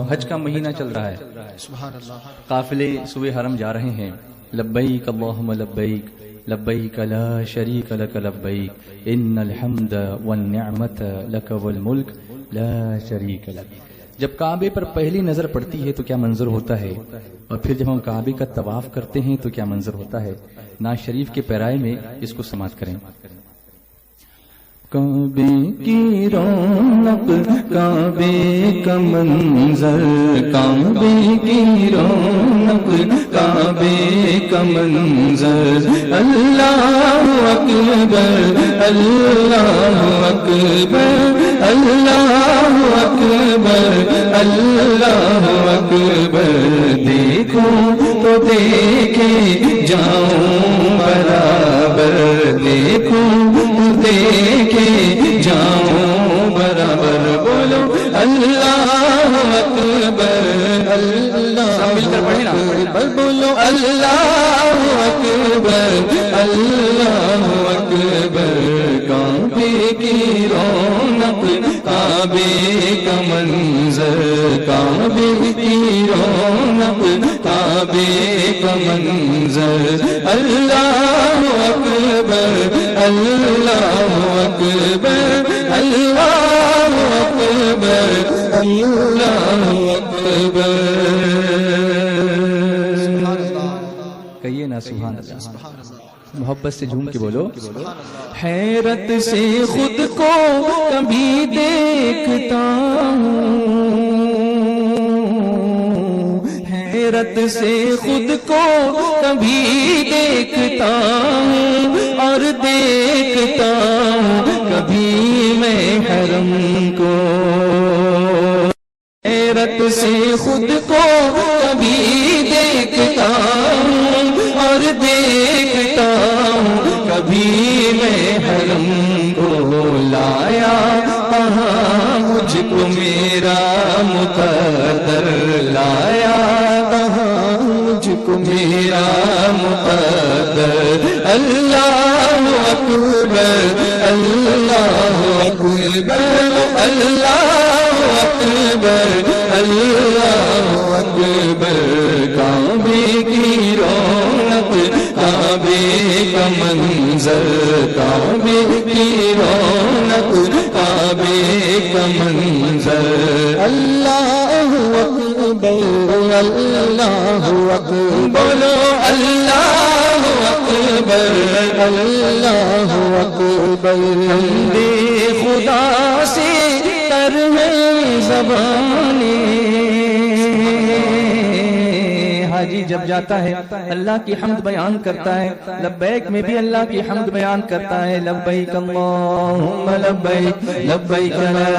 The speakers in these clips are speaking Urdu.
حج کا مہینہ چل رہا ہے، سبحان اللہ. قافلے صبح حرم جا رہے ہیں. لبیک اللہم لبیک لبیک لا شریک لک لبیک ان الحمد والنعمت لک والملک لا شریک لک. جب کعبے پر پہلی نظر پڑتی ہے تو کیا منظر ہوتا ہے، اور پھر جب ہم کعبے کا طواف کرتے ہیں تو کیا منظر ہوتا ہے. نعت شریف کے پیرائے میں اس کو سماعت کریں. کعبے کی رونق کعبے کا منظر، کعبے کی رونق کعبے کا منظر. اللہ اکبر اللہ اکبر اللہ اکبر اللہ اکبر. دیکھو تو دیکھے جاؤں برابر، دیکھو دیکھے جاؤں برابر. بولو اللہ اکبر اللہ اکبر. بولو اللہ اکبر اللہ اکبر. کعبے کی رونق کعبے کا منظر، کعبے کی رونق کعبے کا منظر. اللہ اکبر اللہ اکبر اللہ اکبر اللہ اکبر. کہیے نا سبحان اللہ. محبت سے جھوم کے بولو. حیرت سے خود کو کبھی دیکھتا ہوں، حیرت سے خود کو کبھی دیکھتا ہوں، اور دیکھتا ہوں کبھی میں حرم کو. حیرت سے خود کو کبھی دیکھتا ہوں، اور دیکھتا ہوں کبھی میں حرم کو. لایا کہاں مجھ کو میرا مقدر، لایا کہاں مجھ کو میرا مقدر. اللہ اکبر اللہ اکبر اللہ اکبر اللہ اکبر. کعبے کی رونق کعبے کا منظر، کعبے کی رونق کعبے کا منظر. اللہ اکبر اللہ اکبر. بولو اللہ اکبر اللہ اکبر. حمد خدا سے تر ہے زبانیں. حاجی جب جاتا ہے اللہ کی حمد بیان کرتا ہے. لبیک میں بھی اللہ کی حمد بیان کرتا ہے. لبیک اللہم لبیک لبیک لا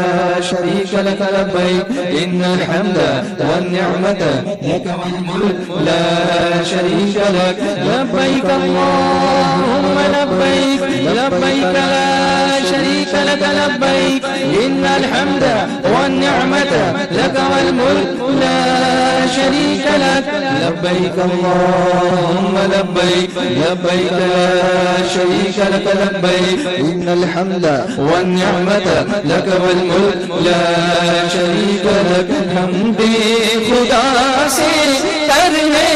شریک لک لبیک ان الحمد والنعمت لک والملک لا شریک لک. لبیک اللہم لبیک لبیک لا شریک لک لبیک ان الحمد والنعمت لک والملک لا شریک لک. لبیک اللہم لبیک لبیک لا شریک لک لبیک ان الحمد والنعمت لک والملک لا شریک لک. حمد خدا سے تر ہے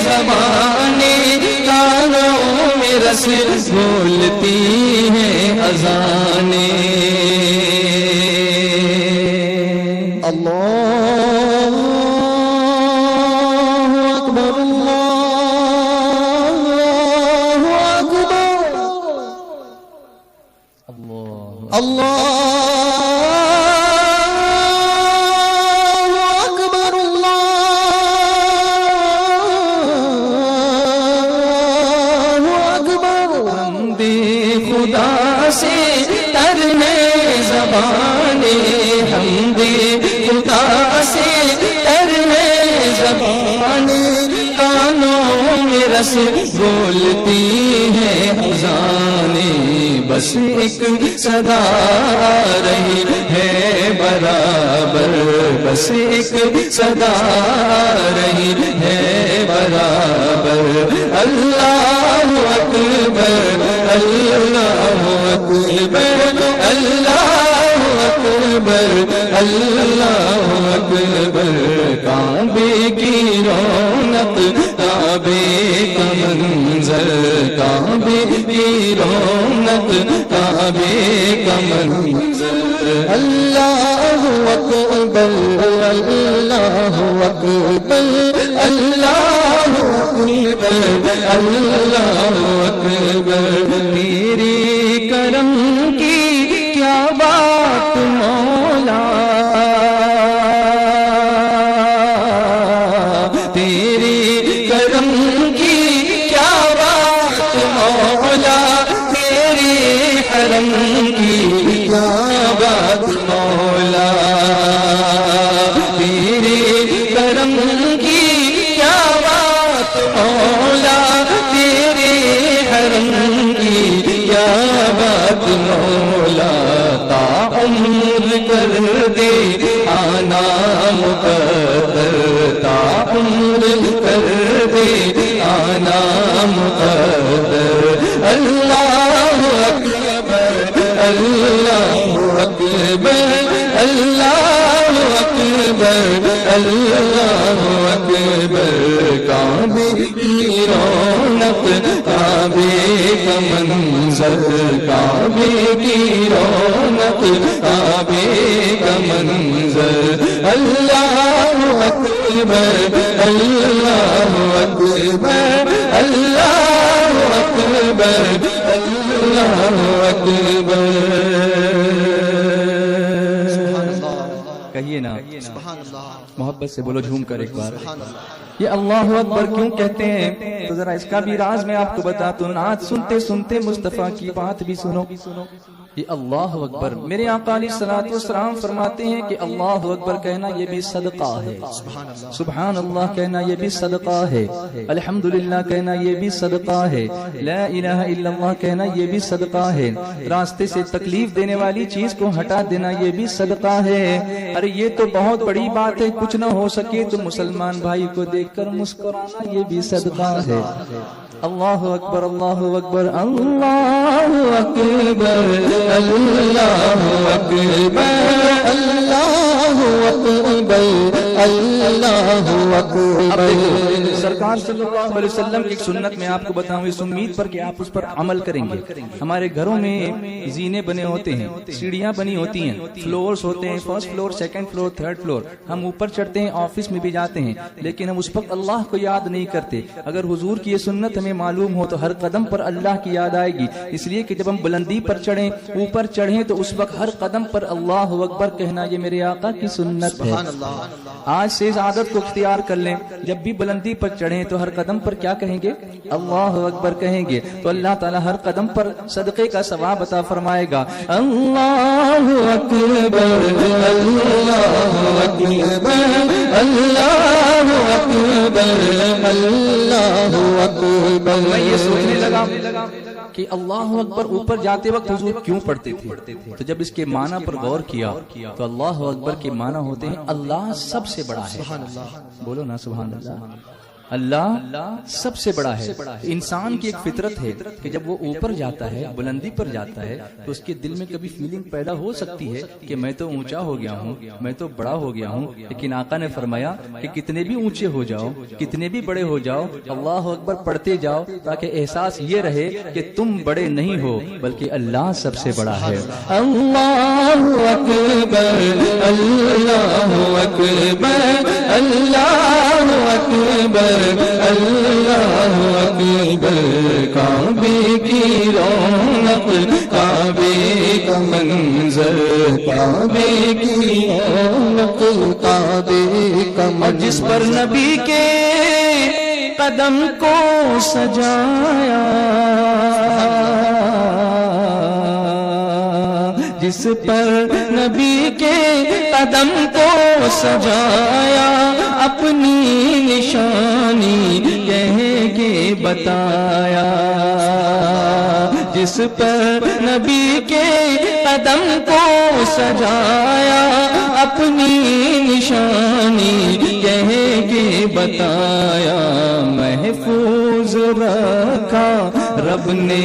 زبانیں، کانوں میں رس بولتی ہیں اذانیں. اللہ اللہ اکبر اللہ اکبر. حمد خدا سے تر ہے زبانیں، حمد خدا سے تر ہے زبانیں، کانوں میں رس بولتی ہے اذانیں. بس ایک صدا رہی ہے برابر، بس ایک صدا رہی ہے برابر. اللہ اکبر اللہ اکبر اللہ اکبر اللہ اکبر کعبے کی رونق کعبے کا منظر کعبے کی رونق کعبے کا منظر اللہ اکبر اللہ اکبر اللہ اکبر اللہ اکبر تیرے کرم کی کیا بات مولا تیرے کرم کی کیا بات مولا تیرے حرم کی کیا بات مولا تیرے کرم کی کیا بات مولا تیرے حرم کی کیا بات مولا تا عمر کر دے آنا مقدر تا عمر کر دے آنا مقدر اللہ اکبر اللہ اکبر اللہ اکبر اللہ اکبر کعبے کی رونق کعبے کا منظر کعبے کی رونق کعبے کا منظر اللہ اکبر اللہ اکبر اللہ اکبر اللہ اکبر کہیے نا محبت سے بولو جھوم کر ایک بار یہ اللہ اکبر کیوں کہتے ہیں تو ذرا اس کا بھی راز میں آپ کو بتاتا ہوں نعت سنتے سنتے مصطفیٰ کی بات بھی سنو یہ اللہ اکبر میرے آقا علیہ الصلوۃ والسلام فرماتے ہیں کہ اللہ اکبر کہنا یہ بھی صدقہ ہے سبحان اللہ کہنا یہ بھی صدقہ ہے الحمدللہ کہنا یہ بھی صدقہ ہے لا الہ الا اللہ کہنا یہ بھی صدقہ ہے راستے سے تکلیف دینے والی چیز کو ہٹا دینا یہ بھی صدقہ ہے ارے یہ تو بہت بڑی بات ہے کچھ نہ ہو سکے تو مسلمان بھائی کو دیکھ کر مسکرانا یہ بھی صدقہ ہے اللہ اکبر اللہ اکبر اللہ اکبر اللہ اکبر اللہ اکبر اللہ اکبر سرکار صلی اللہ علیہ وسلم کی ایک سنت میں آپ کو بتاؤں اس امید پر کہ آپ اس پر عمل کریں گے ہمارے گھروں میں زینے بنے ہوتے ہیں سیڑھیاں بنی ہوتی ہیں فلورز ہوتے ہیں first floor second floor third floor ہم اوپر چڑھتے ہیں آفس میں بھی جاتے ہیں لیکن ہم اس وقت اللہ کو یاد نہیں کرتے اگر حضور کی یہ سنت ہمیں معلوم ہو تو ہر قدم پر اللہ کی یاد آئے گی اس لیے کہ جب ہم بلندی پر چڑھیں اوپر چڑھیں تو اس وقت ہر قدم پر اللہ اکبر کہنا یہ میرے آقا کی سنت ہے آج سے اس عادت کو اختیار کر لیں جب بھی بلندی پر چڑھیں تو ہر قدم پر کیا کہیں گے اللہ اکبر کہیں گے تو اللہ تعالیٰ ہر قدم پر صدقے کا ثواب عطا فرمائے گا اللہ اکبر اللہ اکبر اللہ اکبر اللہ اکبر میں یہ سوچنے لگا کہ اللہ اکبر اوپر جاتے وقت حضور کیوں پڑھتے تھے تو جب اس کے معنی پر غور کیا تو اللہ اکبر کے معنی ہوتے ہیں اللہ سب سے بڑا ہے بولو نا سبحان اللہ اللہ سب سے بڑا ہے انسان کی ایک فطرت ہے کہ جب وہ اوپر جاتا ہے بلندی پر جاتا ہے تو اس کے دل میں کبھی فیلنگ پیدا ہو سکتی ہے کہ میں تو اونچا ہو گیا ہوں میں تو بڑا ہو گیا ہوں لیکن آقا نے فرمایا کہ کتنے بھی اونچے ہو جاؤ کتنے بھی بڑے ہو جاؤ اللہ اکبر پڑھتے جاؤ تاکہ احساس یہ رہے کہ تم بڑے نہیں ہو بلکہ اللہ سب سے بڑا ہے اللہ اکبر اللہ اکبر اللہ اکبر اللہ اکبر کعبے کی رونق کعبے کا منظر کعبے کی رونق کعبے کا منظر جس پر نبی کے قدم کو سجایا جس پر نبی کے قدم کو سجایا اپنی نشانی کہہ کے بتایا جس پر نبی کے قدم کو سجایا اپنی نشانی کہہ کے بتایا محفوظ رکھا رب نے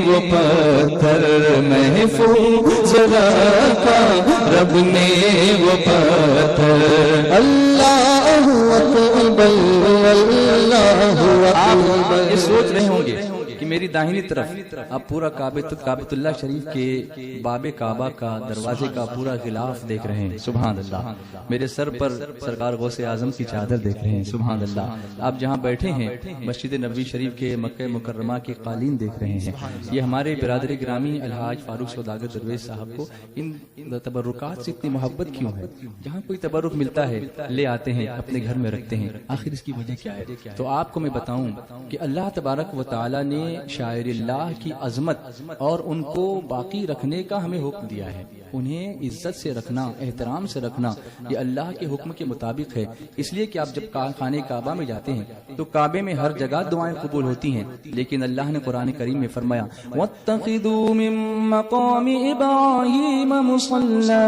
وہ پتھر محفوظ رکھا، رب نے وہ پتھر۔ اللہ اکبر اللہ آپ اکبر۔ یہ سوچ رہے ہوں گے کہ میری داہنی طرف آپ پورا کعبۃ اللہ شریف کے باب کعبہ کا دروازے کا پورا غلاف دیکھ رہے ہیں، سبحان اللہ۔ میرے سر پر سرکار غوث اعظم کی چادر دیکھ رہے ہیں، سبحان اللہ۔ آپ جہاں بیٹھے ہیں مسجد نبوی شریف کے مکہ مکرمہ کے قالین دیکھ رہے ہیں۔ یہ ہمارے برادر گرامی الحاج فاروق سوداگر درویش صاحب کو ان تبرکات سے اتنی محبت کیوں ہے؟ جہاں کوئی تبرک ملتا ہے لے آتے ہیں، اپنے گھر میں رکھتے ہیں، آخر اس کی وجہ کیا ہے؟ تو آپ کو میں بتاؤں کہ اللہ تبارک و تعالی نے شاعر اللہ کی عظمت اور ان کو باقی رکھنے کا ہمیں حکم دیا ہے۔ انہیں عزت سے رکھنا، احترام سے رکھنا، یہ اللہ کے حکم کے مطابق ہے۔ اس لیے کہ آپ جب خانہ کعبہ میں جاتے ہیں تو کعبے میں ہر جگہ دعائیں قبول ہوتی ہیں، لیکن اللہ نے قرآن کریم میں فرمایا وَاتَّخِذُوا مِن مَّقَامِ إِبْرَاهِيمَ مُصَلًّى،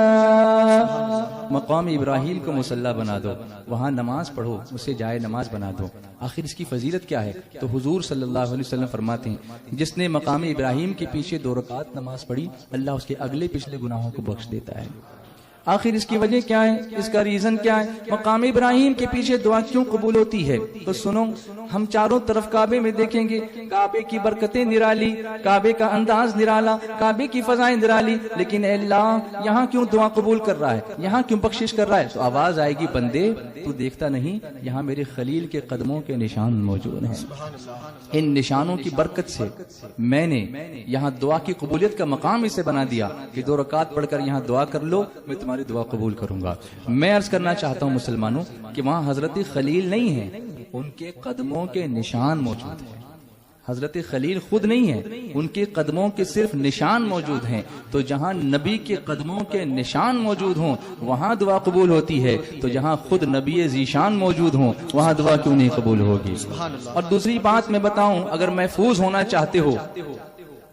مقام ابراہیم کو مصلی بنا دو، وہاں نماز پڑھو، اسے جائے نماز بنا دو۔ آخر اس کی فضیلت کیا ہے؟ تو حضور صلی اللہ علیہ وسلم فرماتے ہیں جس نے مقام ابراہیم کے پیچھے 2 رکعت نماز پڑھی اللہ اس کے اگلے پچھلے گناہوں کو بخش دیتا ہے۔ آخر اس کی وجہ کیا ہے؟ اس کا ریزن کیا ہے؟ مقام ابراہیم کے پیچھے دعا کیوں قبول ہوتی ہے؟ تو سنو، ہم چاروں طرف کعبے میں دیکھیں گے، کعبے کی برکتیں نرالی، کعبے کا انداز نرالا، کعبے کی فضائیں نرالی، لیکن اے اللہ یہاں کیوں دعا قبول کر رہا ہے؟ یہاں کیوں بخشش کر رہا ہے؟ تو آواز آئے گی بندے تو دیکھتا نہیں، یہاں میرے خلیل کے قدموں کے نشان موجود ہیں۔ ان نشانوں کی برکت سے میں نے یہاں دعا کی قبولیت کا مقام اسے بنا دیا کہ 2 رکعت پڑھ کر یہاں دعا کر لو، میں تمہاری دعا قبول کروں گا۔ میں عرض کرنا چاہتا ہوں مسلمانوں کہ وہاں حضرت خلیل نہیں ہے، ان کے قدموں کے نشان موجود ہیں۔ حضرت خلیل خود نہیں ہے، ان کے قدموں کے صرف نشان موجود ہیں۔ تو جہاں نبی کے قدموں کے نشان موجود ہوں وہاں دعا قبول ہوتی ہے، تو جہاں خود نبی ذیشان موجود ہوں وہاں دعا کیوں نہیں قبول ہوگی؟ اور دوسری بات میں بتاؤں، اگر محفوظ ہونا چاہتے ہو،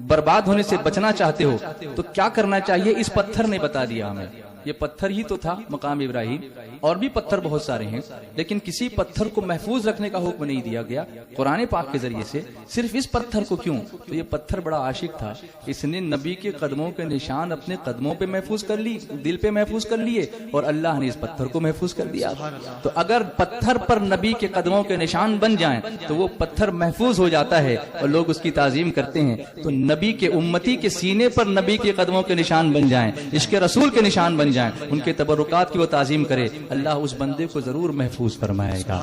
برباد ہونے سے بچنا چاہتے ہو تو کیا کرنا چاہیے؟ اس پتھر نے بتا دیا ہمیں۔ یہ پتھر ہی تو تھا مقام ابراہیم، اور بھی پتھر بہت سارے ہیں، لیکن کسی پتھر کو محفوظ رکھنے کا حکم نہیں دیا گیا قرآن پاک کے ذریعے سے، صرف اس پتھر کو۔ کیوں؟ تو یہ پتھر بڑا عاشق تھا، اس نے نبی کے قدموں کے نشان اپنے قدموں پہ محفوظ کر لی، دل پہ محفوظ کر لیے، اور اللہ نے اس پتھر کو محفوظ کر دیا۔ تو اگر پتھر پر نبی کے قدموں کے نشان بن جائیں تو وہ پتھر محفوظ ہو جاتا ہے اور لوگ اس کی تعظیم کرتے ہیں۔ تو نبی کے امتی کے سینے پر نبی کے قدموں کے نشان بن جائیں، عشق رسول کے نشان بن جائیں، ان کے تبرکات کی وہ تعظیم کرے، اللہ اس بندے کو ضرور محفوظ فرمائے گا۔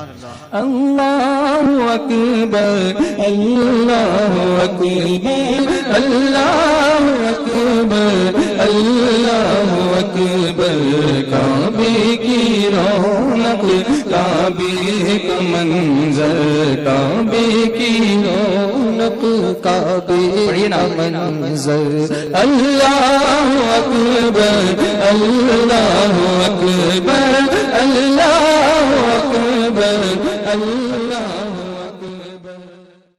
اللہ اکبر اللہ اکبر اللہ اکبر اللہ اکبر، کعبے کی رونق، کعبے کا منظر، کعبے کی رونق، کعبے کا منظر، اللہ اکبر اللہ اکبر